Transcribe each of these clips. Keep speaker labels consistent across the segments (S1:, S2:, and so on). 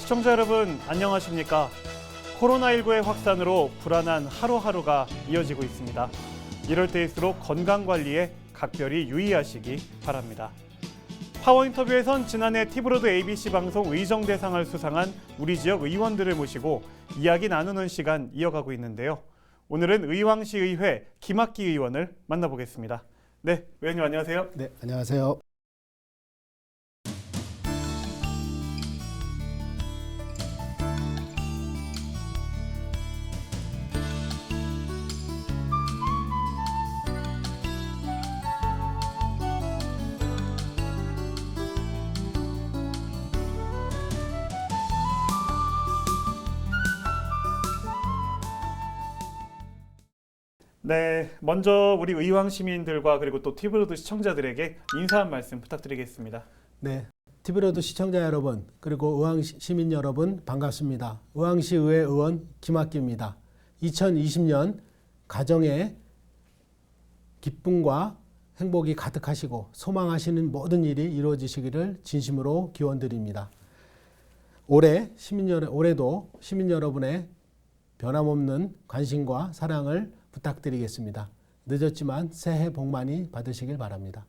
S1: 시청자 여러분 안녕하십니까? 코로나19의 확산으로 불안한 하루하루가 이어지고 있습니다. 이럴 때일수록 건강관리에 각별히 유의하시기 바랍니다. 파워 인터뷰에선 지난해 티브로드 ABC 방송 의정대상을 수상한 우리 지역 의원들을 모시고 이야기 나누는 시간 이어가고 있는데요. 오늘은 의왕시의회 김학기 의원을 만나보겠습니다. 네, 의원님 안녕하세요.
S2: 네, 안녕하세요.
S1: 네, 먼저 우리 의왕 시민들과 그리고 또 티브로드 시청자들에게 인사 한 말씀 부탁드리겠습니다.
S2: 네, 티브로드 시청자 여러분, 그리고 의왕 시민 여러분 반갑습니다. 의왕시의회 의원 김학기입니다. 2020년 가정에 기쁨과 행복이 가득하시고 소망하시는 모든 일이 이루어지시기를 진심으로 기원드립니다. 올해도 시민 여러분의 변함없는 관심과 사랑을 부탁드리겠습니다. 늦었지만 새해 복 많이 받으시길 바랍니다.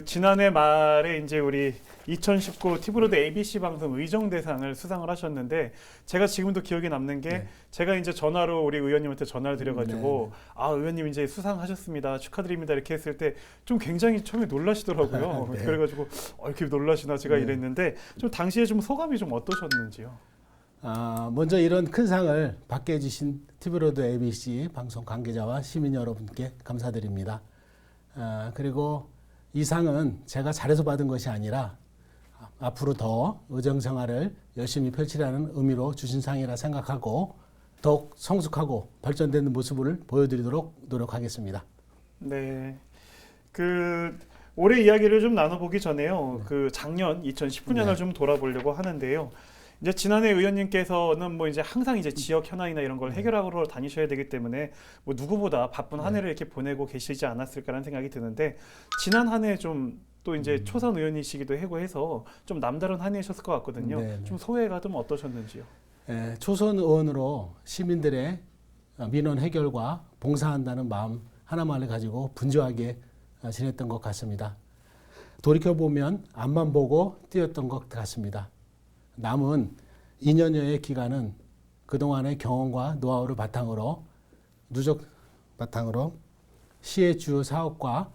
S1: 지난해 말에 이제 우리 2019 티브로드 ABC 방송 의정대상을 수상을 하셨는데 제가 지금도 기억에 남는 게
S2: 네.
S1: 제가 이제 전화로 우리 의원님한테 전화를 드려가지고
S2: 네.
S1: 아 의원님 이제 수상하셨습니다 축하드립니다 이렇게 했을 때 좀 굉장히 처음에 놀라시더라고요.
S2: 네.
S1: 그래가지고 이렇게 놀라시나 제가
S2: 네.
S1: 이랬는데 좀 당시에 좀 소감이 좀 어떠셨는지요?
S2: 먼저 이런 큰 상을 받게 해주신 티브로드 ABC 방송 관계자와 시민 여러분께 감사드립니다. 그리고 이 상은 제가 잘해서 받은 것이 아니라 앞으로 더 의정 생활을 열심히 펼치라는 의미로 주신 상이라 생각하고 더욱 성숙하고 발전되는 모습을 보여드리도록 노력하겠습니다.
S1: 네. 올해 이야기를 좀 나눠보기 전에요. 작년 2019년을
S2: 네.
S1: 좀 돌아보려고 하는데요. 이제 지난해 의원님께서는 뭐 이제 항상 이제 지역 현안이나 이런 걸 해결하러 다니셔야 되기 때문에 뭐 누구보다 바쁜 한 해를 이렇게 보내고 계시지 않았을까라는 생각이 드는데 지난 한 해 좀 또 이제 초선 의원이시기도 하고 해서 좀 남다른 한 해셨을 것 같거든요.
S2: 네, 네.
S1: 좀 소회가 좀 어떠셨는지요?
S2: 초선 의원으로 시민들의 민원 해결과 봉사한다는 마음 하나만을 가지고 분주하게 지냈던 것 같습니다. 돌이켜보면 앞만 보고 뛰었던 것 같습니다. 남은 2년여의 기간은 그동안의 경험과 노하우를 바탕으로 누적 바탕으로 시의 주요 사업과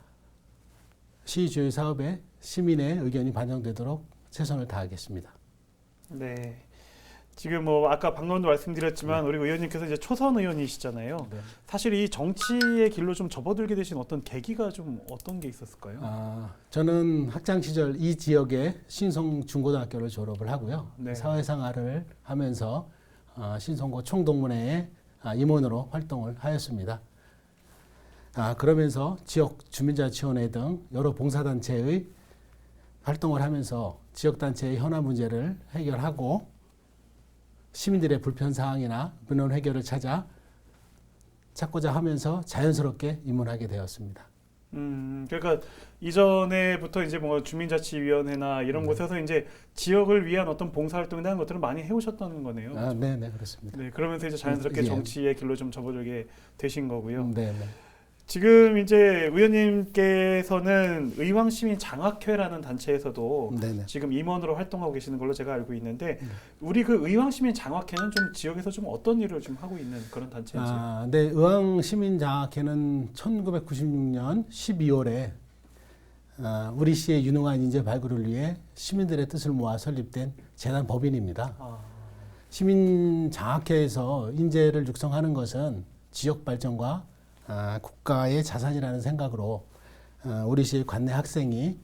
S2: 시 주요 사업에 시민의 의견이 반영되도록 최선을 다하겠습니다.
S1: 네. 지금 뭐 아까 방금도 말씀드렸지만 우리 의원님께서 이제 초선 의원이시잖아요.
S2: 네.
S1: 사실 이 정치의 길로 좀 접어들게 되신 어떤 계기가 좀 어떤 게 있었을까요?
S2: 저는 학창 시절 이 지역의 신성중고등학교를 졸업을 하고요.
S1: 네.
S2: 사회생활을 하면서 신성고 총동문회의 임원으로 활동을 하였습니다. 그러면서 지역 주민자치원회 등 여러 봉사단체의 활동을 하면서 지역단체의 현안 문제를 해결하고 시민들의 불편사항이나 민원 해결을 찾고자 하면서 자연스럽게 입문하게 되었습니다.
S1: 그러니까 이전에부터 이제 뭐 주민자치위원회나 이런 곳에서 이제 지역을 위한 어떤 봉사활동이나 이런 것들을 많이 해오셨던 거네요.
S2: 네, 그렇습니다.
S1: 네, 그러면서 이제 자연스럽게
S2: 예.
S1: 정치의 길로 좀 접어들게 되신 거고요.
S2: 네.
S1: 지금 이제 의원님께서는 의왕시민 장학회라는 단체에서도
S2: 네네.
S1: 지금 임원으로 활동하고 계시는 걸로 제가 알고 있는데 우리 의왕시민 장학회는 좀 지역에서 좀 어떤 일을 좀 하고 있는 그런 단체인지요?
S2: 네, 의왕시민장학회는 1996년 12월에 우리 시의 유능한 인재 발굴을 위해 시민들의 뜻을 모아 설립된 재단 법인입니다. 시민장학회에서 인재를 육성하는 것은 지역 발전과 국가의 자산이라는 생각으로 우리 시의 관내 학생이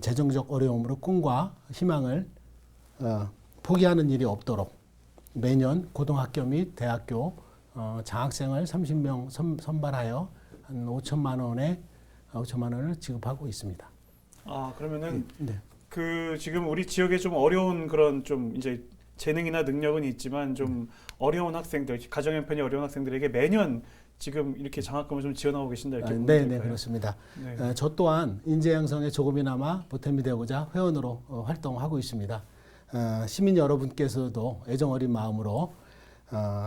S2: 재정적 어려움으로 꿈과 희망을 포기하는 일이 없도록 매년 고등학교 및 대학교 장학생을 30명 선발하여 한 5천만 원을 지급하고 있습니다.
S1: 그러면은
S2: 네.
S1: 지금 우리 지역에 좀 어려운 그런 좀 이제 재능이나 능력은 있지만 좀 어려운 학생들, 가정 형편이 어려운 학생들에게 매년 지금 이렇게 장학금을 좀 지원하고 계신다 이렇게 보면 될까요?
S2: 네, 그렇습니다.
S1: 네.
S2: 저 또한 인재 양성에 조금이나마 보탬이 되고자 회원으로 활동하고 있습니다. 시민 여러분께서도 애정어린 마음으로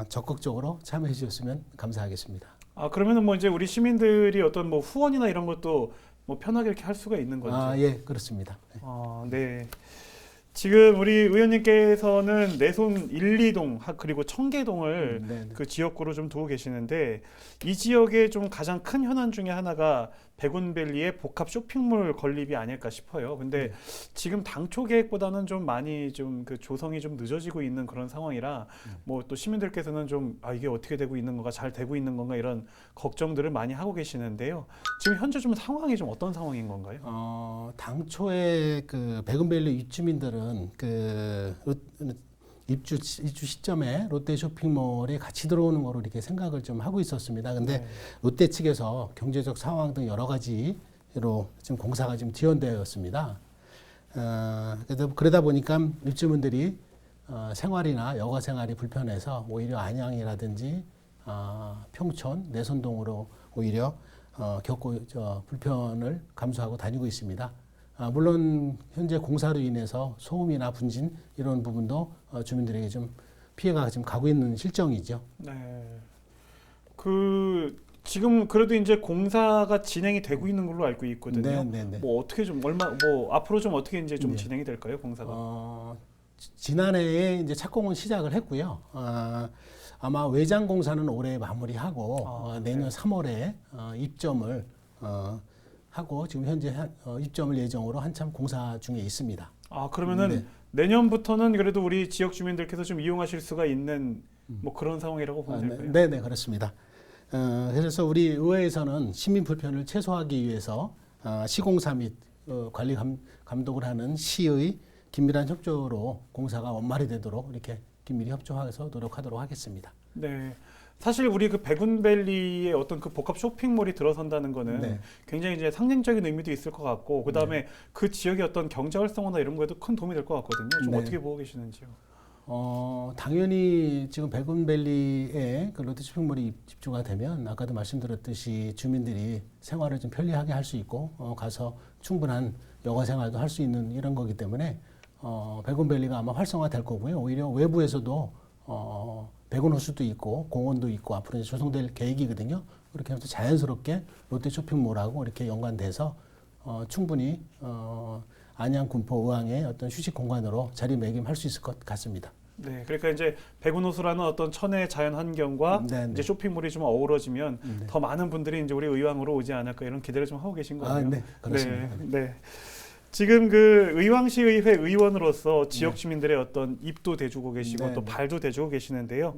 S2: 적극적으로 참여해 주셨으면 감사하겠습니다.
S1: 아, 그러면은 뭐 이제 우리 시민들이 어떤 뭐 후원이나 이런 것도 뭐 편하게 이렇게 할 수가 있는 거죠?
S2: 예, 그렇습니다.
S1: 네. 지금 우리 의원님께서는 내손 1, 2동 그리고 청계동을
S2: 네.
S1: 그 지역구로 좀 두고 계시는데 이 지역의 좀 가장 큰 현안 중에 하나가 백운밸리의 복합 쇼핑몰 건립이 아닐까 싶어요. 근데 지금 당초 계획보다는 좀 많이 좀 그 조성이 좀 늦어지고 있는 그런 상황이라 뭐 또 시민들께서는 좀 이게 어떻게 되고 있는 건가, 잘 되고 있는 건가 이런 걱정들을 많이 하고 계시는데요. 지금 현재 좀 상황이 좀 어떤 상황인 건가요?
S2: 당초에 그 백운밸리 입주민들은 입주 시점에 롯데 쇼핑몰에 같이 들어오는 거로 이렇게 생각을 좀 하고 있었습니다. 근데 롯데 측에서 경제적 상황 등 여러 가지로 지금 공사가 지금 지연되었습니다. 그러다 보니까 입주민들이 생활이나 여가 생활이 불편해서 오히려 안양이라든지 평촌, 내선동으로 오히려 불편을 감수하고 다니고 있습니다. 물론 현재 공사로 인해서 소음이나 분진 이런 부분도 주민들에게 좀 피해가 지금 가고 있는 실정이죠.
S1: 네. 지금 그래도 이제 공사가 진행이 되고 있는 걸로 알고 있거든요.
S2: 네.
S1: 뭐 어떻게 좀 앞으로 좀 어떻게 이제 좀 진행이 될까요, 공사가?
S2: 지난해에 이제 착공은 시작을 했고요. 아마 외장 공사는 올해 마무리하고 내년 3월에 입점을 하고 지금 현재 입점을 예정으로 한참 공사 중에 있습니다.
S1: 그러면은 내년부터는 그래도 우리 지역 주민들께서 좀 이용하실 수가 있는 뭐 그런 상황이라고 보면 될까요?
S2: 네, 그렇습니다. 그래서 우리 의회에서는 시민 불편을 최소화하기 위해서 시공사 및 관리 감독을 하는 시의 긴밀한 협조로 공사가 원활히 되도록 이렇게 긴밀히 협조해서 노력하도록 하겠습니다.
S1: 네. 사실 우리 그 백운밸리의 어떤 그 복합 쇼핑몰이 들어선다는 거는 굉장히 이제 상징적인 의미도 있을 것 같고, 그 다음에 그 지역의 어떤 경제 활성화나 이런 거에도 큰 도움이 될 것 같거든요. 좀 어떻게 보고 계시는지요?
S2: 당연히 지금 백운밸리에 그 롯데 쇼핑몰이 입주가 되면 아까도 말씀드렸듯이 주민들이 생활을 좀 편리하게 할 수 있고 가서 충분한 여가 생활도 할 수 있는 이런 거기 때문에 백운밸리가 아마 활성화될 거고요. 오히려 외부에서도 백운호수도 있고 공원도 있고 앞으로 이제 조성될 계획이거든요. 그렇게 하면서 자연스럽게 롯데 쇼핑몰하고 이렇게 연관돼서 충분히 안양, 군포, 의왕의 어떤 휴식 공간으로 자리매김할 수 있을 것 같습니다.
S1: 네, 그러니까 이제 백운호수라는 어떤 천혜의 자연 환경과 이제 쇼핑몰이 좀 어우러지면 더 많은 분들이 이제 우리 의왕으로 오지 않을까 이런 기대를 좀 하고 계신 거예요.
S2: 네, 그렇습니다.
S1: 네. 지금 그 의왕시의회 의원으로서 지역 주민들의 어떤 입도 대주고 계시고 또 발도 대주고 계시는데요.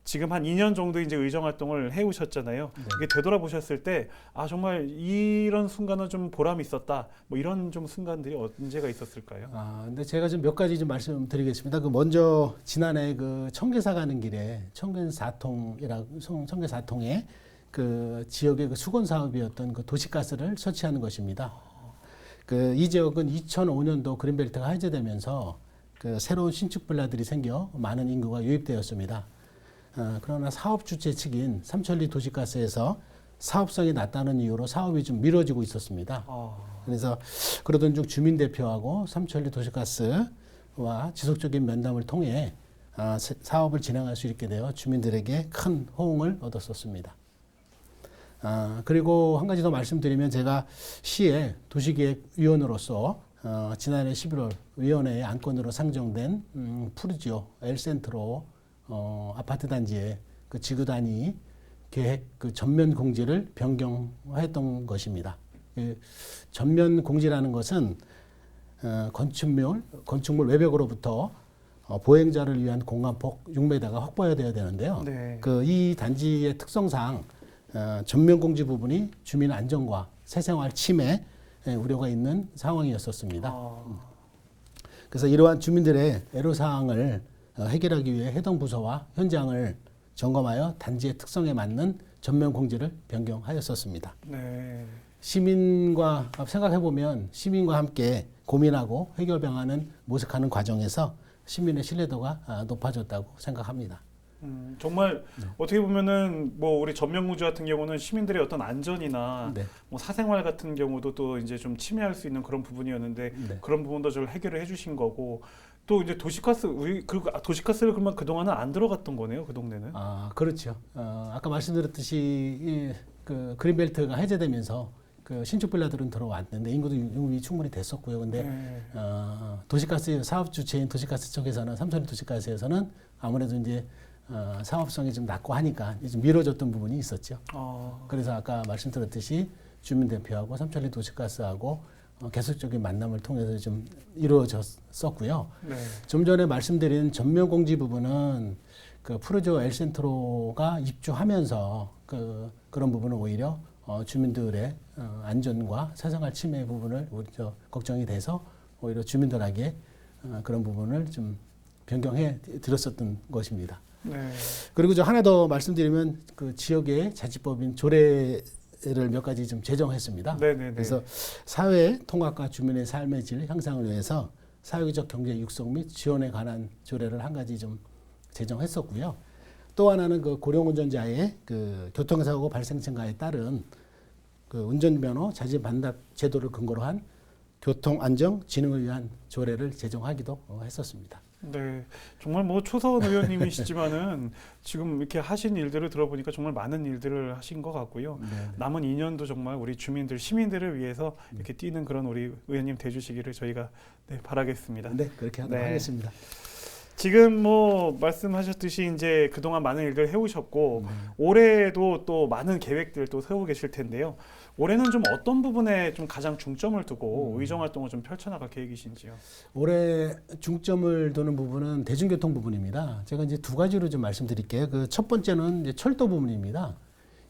S1: 지금 한 2년 정도 이제 의정 활동을 해오셨잖아요. 이게 되돌아보셨을 때 정말 이런 순간은 좀 보람이 있었다. 뭐 이런 좀 순간들이 언제가 있었을까요?
S2: 근데 제가 좀 몇 가지 좀 말씀드리겠습니다. 먼저 지난해 그 청계사 가는 길에 청계사통에 그 지역의 그 수건 사업이었던 그 도시가스를 설치하는 것입니다. 이 지역은 2005년도 그린벨트가 해제되면서 그 새로운 신축 빌라들이 생겨 많은 인구가 유입되었습니다. 그러나 사업 주체 측인 삼천리 도시가스에서 사업성이 낮다는 이유로 사업이 좀 미뤄지고 있었습니다. 그래서 그러던 중 주민 대표하고 삼천리 도시가스와 지속적인 면담을 통해 사업을 진행할 수 있게 되어 주민들에게 큰 호응을 얻었었습니다. 그리고 한 가지 더 말씀드리면 제가 시의 도시계획위원으로서 지난해 11월 위원회의 안건으로 상정된 푸르지오 엘센트로 아파트 단지의 그 지구 단위 계획 그 전면 공지를 변경했던 것입니다. 전면 공지라는 것은 건축물 외벽으로부터 보행자를 위한 공간폭 6m가 확보해야 되는데요. 이 단지의 특성상 전면 공지 부분이 주민 안전과 새생활 침해 우려가 있는 상황이었었습니다. 그래서 이러한 주민들의 애로사항을 해결하기 위해 해당 부서와 현장을 점검하여 단지의 특성에 맞는 전면 공지를 변경하였었습니다. 시민과 생각해보면 시민과 함께 고민하고 해결 방안을 모색하는 과정에서 시민의 신뢰도가 높아졌다고 생각합니다.
S1: 정말 어떻게 보면은 뭐 우리 전면공주 같은 경우는 시민들의 어떤 안전이나 뭐 사생활 같은 경우도 또 이제 좀 침해할 수 있는 그런 부분이었는데 그런 부분도 좀 해결을 해주신 거고 또 이제 도시가스 그리고 도시가스를 그러면 그 동안은 안 들어갔던 거네요, 그 동네는.
S2: 아, 그렇죠. 아까 말씀드렸듯이 그 그린벨트가 해제되면서 그 신축 빌라들은 들어왔는데 인구도 유입이 충분히 됐었고요. 근데 도시가스 사업 주체인 도시가스 쪽에서는 삼천리 도시가스에서는 아무래도 이제 사업성이 좀 낮고 하니까 좀 미뤄졌던 부분이 있었죠. 그래서 아까 말씀드렸듯이 주민 대표하고 삼천리 도시가스하고 계속적인 만남을 통해서 좀 이루어졌었고요.
S1: 네.
S2: 좀 전에 말씀드린 전면 공지 부분은 그 푸르조 엘센트로가 입주하면서 그런 부분은 오히려 주민들의 안전과 사생활 침해 부분을 오히려 걱정이 돼서 오히려 주민들에게 그런 부분을 좀 변경해 드렸었던 것입니다.
S1: 네.
S2: 그리고 저 하나 더 말씀드리면 그 지역의 자치법인 조례를 몇 가지 좀 제정했습니다.
S1: 네네네.
S2: 그래서 사회 통합과 주민의 삶의 질 향상을 위해서 사회적 경제 육성 및 지원에 관한 조례를 한 가지 좀 제정했었고요. 또 하나는 그 고령 운전자의 그 교통사고 발생 증가에 따른 그 운전면허 자진 반납 제도를 근거로 한 교통 안정 진흥을 위한 조례를 제정하기도 했었습니다.
S1: 네, 정말 뭐 초선 의원님이시지만은 지금 이렇게 하신 일들을 들어보니까 정말 많은 일들을 하신 것 같고요.
S2: 네.
S1: 남은 2년도 정말 우리 주민들, 시민들을 위해서 이렇게 뛰는 그런 우리 의원님 돼주시기를 저희가 바라겠습니다.
S2: 네, 그렇게 하도록 하겠습니다.
S1: 지금 뭐 말씀하셨듯이 이제 그동안 많은 일들 해오셨고 올해도 또 많은 계획들 또 세우고 계실 텐데요. 올해는 좀 어떤 부분에 좀 가장 중점을 두고 의정 활동을 좀 펼쳐나갈 계획이신지요?
S2: 올해 중점을 두는 부분은 대중교통 부분입니다. 제가 이제 두 가지로 좀 말씀드릴게요. 그 첫 번째는 이제 철도 부분입니다.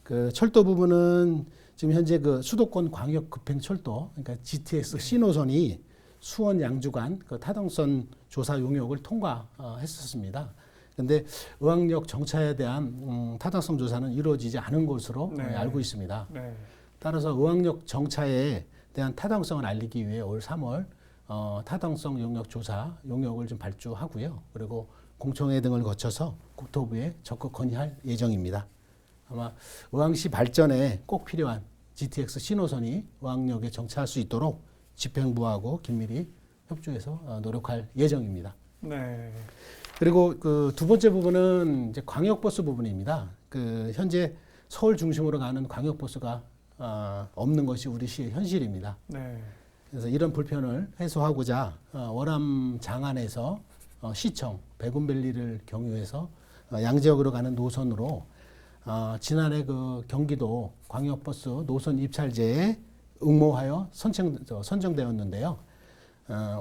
S2: 그 철도 부분은 지금 현재 그 수도권 광역 급행 철도, 그러니까 GTX 신호선이 수원 양주 간 그 타당성 조사 용역을 통과했었습니다. 그런데 의왕역 정차에 대한 타당성 조사는 이루어지지 않은 것으로 알고 있습니다.
S1: 네.
S2: 따라서 의왕역 정차에 대한 타당성을 알리기 위해 올 3월 타당성 용역 조사 용역을 좀 발주하고요. 그리고 공청회 등을 거쳐서 국토부에 적극 건의할 예정입니다. 아마 의왕시 발전에 꼭 필요한 GTX 신호선이 의왕역에 정차할 수 있도록 집행부하고 긴밀히 협조해서 노력할 예정입니다.
S1: 네.
S2: 그리고 그 두 번째 부분은 이제 광역버스 부분입니다. 그 현재 서울 중심으로 가는 광역버스가 없는 것이 우리 시의 현실입니다.
S1: 네.
S2: 그래서 이런 불편을 해소하고자 월암 장안에서 시청 백운밸리를 경유해서 양지역으로 가는 노선으로 지난해 그 경기도 광역버스 노선 입찰제에 응모하여 선정되었는데요.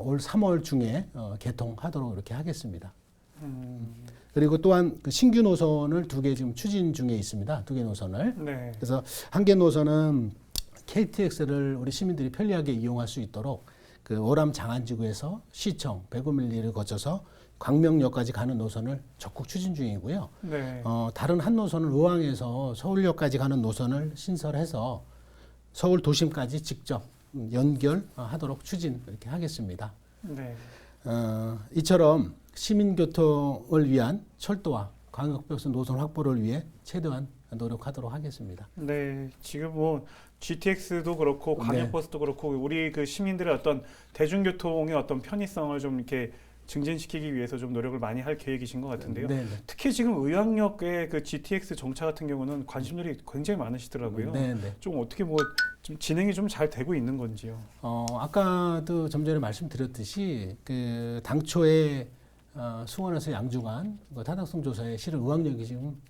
S2: 올 3월 중에 개통하도록 이렇게 하겠습니다. 그리고 또한 그 신규 노선을 두 개 지금 추진 중에 있습니다. 두 개 노선을.
S1: 네.
S2: 그래서 한 개 노선은 KTX를 우리 시민들이 편리하게 이용할 수 있도록 그 오람 장안지구에서 시청 백운밀리를 거쳐서 광명역까지 가는 노선을 적극 추진 중이고요.
S1: 네.
S2: 다른 한 노선은 의왕에서 서울역까지 가는 노선을 신설해서 서울 도심까지 직접 연결하도록 추진 이렇게 하겠습니다.
S1: 네.
S2: 이처럼 시민교통을 위한 철도와 광역버스 노선 확보를 위해 최대한 노력하도록 하겠습니다.
S1: 네, 지금 뭐 GTX도 그렇고 광역버스도 그렇고 우리 그 시민들의 어떤 대중교통의 어떤 편의성을 좀 이렇게 증진시키기 위해서 좀 노력을 많이 할 계획이신 것 같은데요.
S2: 네네.
S1: 특히 지금 의왕역의 그 GTX 정차 같은 경우는 관심들이 굉장히 많으시더라고요.
S2: 네네.
S1: 좀 어떻게 뭐 좀 진행이 좀 잘 되고 있는 건지요?
S2: 아까도 좀 전에 말씀드렸듯이 그 당초에 수원에서 양주간 타당성 조사에 실은 의왕역이 지금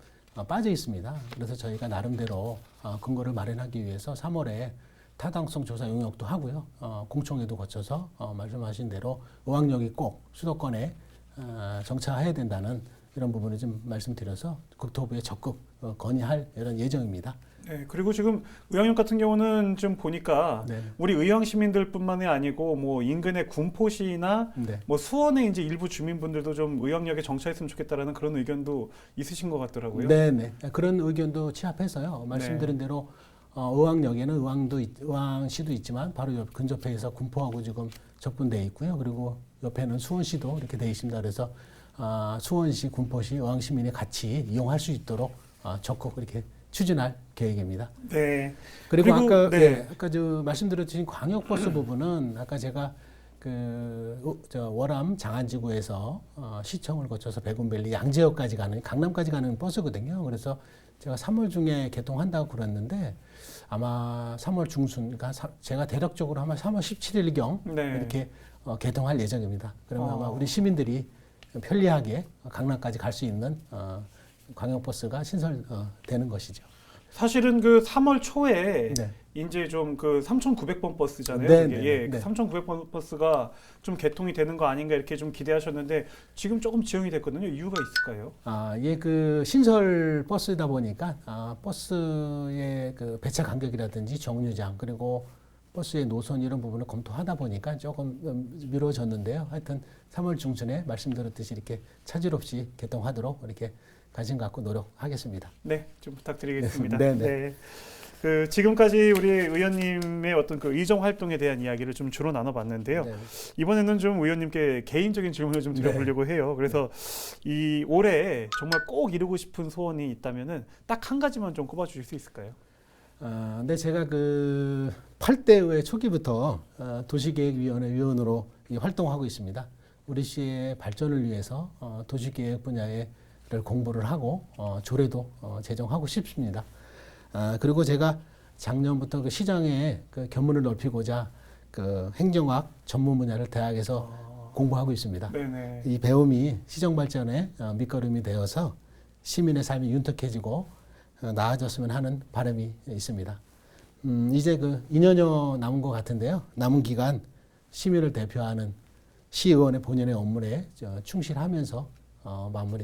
S2: 빠져 있습니다. 그래서 저희가 나름대로 근거를 마련하기 위해서 3월에 타당성 조사 용역도 하고요. 공청회도 거쳐서 말씀하신 대로 의왕역이 꼭 수도권에 정차해야 된다는 이런 부분을 좀 말씀드려서 국토부에 적극 건의할 이런 예정입니다.
S1: 네, 그리고 지금 의왕역 같은 경우는 좀 보니까
S2: 네.
S1: 우리 의왕 시민들뿐만이 아니고 뭐 인근의 군포시나
S2: 네.
S1: 뭐 수원의 이제 일부 주민분들도 좀 의왕역에 정차했으면 좋겠다라는 그런 의견도 있으신 것 같더라고요.
S2: 네네. 그런 의견도 취합해서요. 말씀드린
S1: 네.
S2: 대로 의왕역에는 의왕시도 있지만 바로 옆 근접해서 군포하고 지금 접근돼 있고요. 그리고 옆에는 수원시도 이렇게 돼 있습니다. 그래서 수원시, 군포시, 의왕 시민이 같이 이용할 수 있도록 적극 이렇게 추진할 계획입니다.
S1: 네.
S2: 그리고 아까
S1: 네.
S2: 아까 저 말씀드렸듯이 광역버스 부분은 아까 제가 월암 장안지구에서 시청을 거쳐서 백운밸리 양재역까지 가는 강남까지 가는 버스거든요. 그래서 제가 3월 중에 개통한다고 그랬는데 아마 3월 중순, 그러니까 제가 대략적으로 아마 3월 17일경
S1: 네.
S2: 이렇게 개통할 예정입니다. 그러면 아마 우리 시민들이 편리하게 강남까지 갈 수 있는 광역버스가 신설되는 것이죠.
S1: 사실은 그 3월 초에
S2: 네.
S1: 이제 좀 그 3,900번 버스잖아요.
S2: 네,
S1: 그게.
S2: 네,
S1: 예,
S2: 네.
S1: 그 3,900번 버스가 좀 개통이 되는 거 아닌가 이렇게 좀 기대하셨는데 지금 조금 지연이 됐거든요. 이유가 있을까요?
S2: 이게 그 신설 버스다 보니까 버스의 그 배차 간격이라든지 정류장 그리고 버스의 노선 이런 부분을 검토하다 보니까 조금 미뤄졌는데요. 하여튼 3월 중순에 말씀드렸듯이 이렇게 차질 없이 개통하도록 이렇게 관심 갖고 노력하겠습니다.
S1: 네, 좀 부탁드리겠습니다.
S2: 네, 네.
S1: 그 지금까지 우리 의원님의 어떤 그 의정 활동에 대한 이야기를 좀 주로 나눠봤는데요.
S2: 네.
S1: 이번에는 좀 의원님께 개인적인 질문을 좀 드려보려고 해요. 그래서 이 올해 정말 꼭 이루고 싶은 소원이 있다면은 딱 한 가지만 좀 꼽아주실 수 있을까요?
S2: 근데 제가 그 8대 의회 초기부터 도시계획위원회 위원으로 활동하고 있습니다. 우리 시의 발전을 위해서 도시계획 분야를 공부를 하고 조례도 제정하고 싶습니다. 그리고 제가 작년부터 그 시장의 그 견문을 넓히고자 그 행정학 전문 분야를 대학에서 공부하고 있습니다.
S1: 네네.
S2: 이 배움이 시정 발전의 밑거름이 되어서 시민의 삶이 윤택해지고 나아졌으면 하는 바람이 있습니다. 이제 그 2년여 남은 것 같은데요. 남은 기간 시민을 대표하는 시의원의 본연의 업무에 충실하면서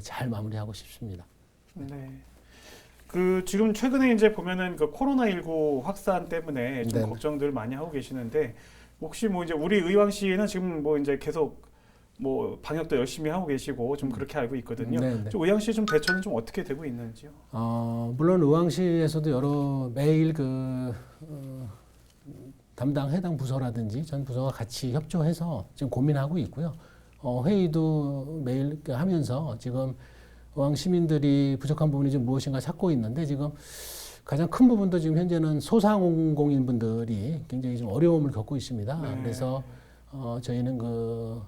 S2: 잘 마무리하고 싶습니다.
S1: 네. 그 지금 최근에 이제 보면은 그 코로나19 확산 때문에 좀
S2: 네.
S1: 걱정들 많이 하고 계시는데 혹시 뭐 이제 우리 의왕시는 지금 뭐 이제 계속 뭐 방역도 열심히 하고 계시고 좀 그렇게 알고 있거든요.
S2: 네, 네.
S1: 좀 의왕시 좀 대처는 좀 어떻게 되고 있는지요?
S2: 물론 의왕시에서도 매일 담당 해당 부서라든지 전 부서가 같이 협조해서 지금 고민하고 있고요. 회의도 매일 하면서 지금 의왕 시민들이 부족한 부분이 좀 무엇인가 찾고 있는데 지금 가장 큰 부분도 지금 현재는 소상공인분들이 굉장히 좀 어려움을 겪고 있습니다.
S1: 네.
S2: 그래서 저희는 그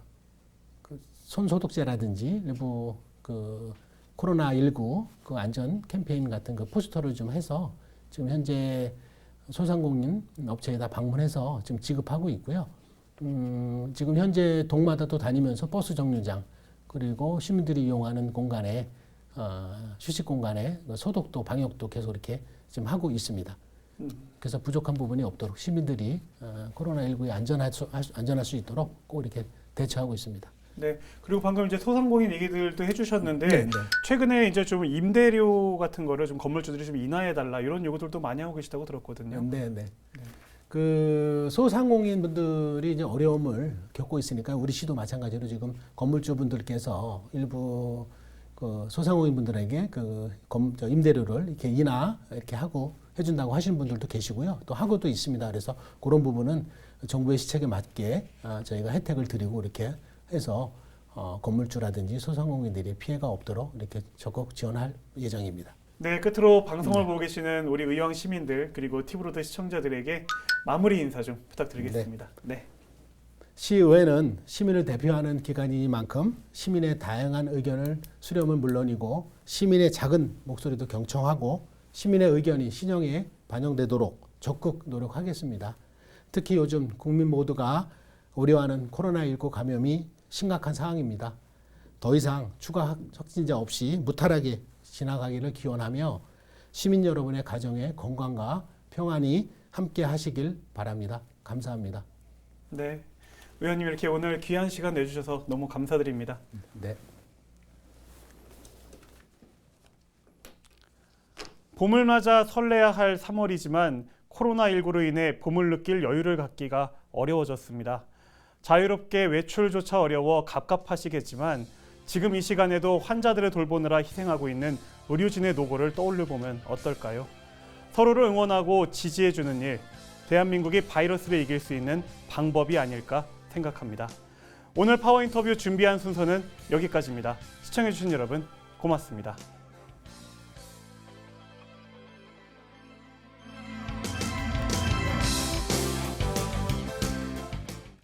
S2: 손소독제라든지 일부 그 코로나19 그 안전 캠페인 같은 그 포스터를 좀 해서 지금 현재 소상공인 업체에다 방문해서 지금 지급하고 있고요. 지금 현재 동마다 또 다니면서 버스 정류장 그리고 시민들이 이용하는 공간에 휴식 공간에 소독도 방역도 계속 이렇게 지금 하고 있습니다. 그래서 부족한 부분이 없도록 시민들이 코로나19에 안전할 수 있도록 꼭 이렇게 대처하고 있습니다.
S1: 네. 그리고 방금 이제 소상공인 얘기들도 해주셨는데
S2: 네, 네.
S1: 최근에 이제 좀 임대료 같은 거를 좀 건물주들이 좀 인하해 달라 이런 요구들도 많이 하고 계시다고 들었거든요.
S2: 네. 그 소상공인 분들이 이제 어려움을 겪고 있으니까 우리 시도 마찬가지로 지금 건물주 분들께서 일부 그 소상공인 분들에게 임대료를 이렇게 인하 이렇게 하고 해준다고 하시는 분들도 계시고요. 또 하고도 있습니다. 그래서 그런 부분은 정부의 시책에 맞게 저희가 혜택을 드리고 이렇게 해서 건물주라든지 소상공인들이 피해가 없도록 이렇게 적극 지원할 예정입니다.
S1: 네, 끝으로 방송을 보고 계시는 우리 의왕 시민들 그리고 티브로드 시청자들에게 마무리 인사 좀 부탁드리겠습니다. 네.
S2: 시의회는 시민을 대표하는 기관이니만큼 시민의 다양한 의견을 수렴은 물론이고 시민의 작은 목소리도 경청하고 시민의 의견이 시정에 반영되도록 적극 노력하겠습니다. 특히 요즘 국민 모두가 우려하는 코로나19 감염이 심각한 상황입니다. 더 이상 추가 확진자 없이 무탈하게 지나가기를 기원하며 시민 여러분의 가정의 건강과 평안이 함께 하시길 바랍니다. 감사합니다.
S1: 네. 의원님 이렇게 오늘 귀한 시간 내주셔서 너무 감사드립니다.
S2: 네.
S1: 봄을 맞아 설레야 할 3월이지만 코로나19로 인해 봄을 느낄 여유를 갖기가 어려워졌습니다. 자유롭게 외출조차 어려워 갑갑하시겠지만 지금 이 시간에도 환자들을 돌보느라 희생하고 있는 의료진의 노고를 떠올려보면 어떨까요? 서로를 응원하고 지지해주는 일, 대한민국이 바이러스를 이길 수 있는 방법이 아닐까 생각합니다. 오늘 파워인터뷰 준비한 순서는 여기까지입니다. 시청해주신 여러분 고맙습니다.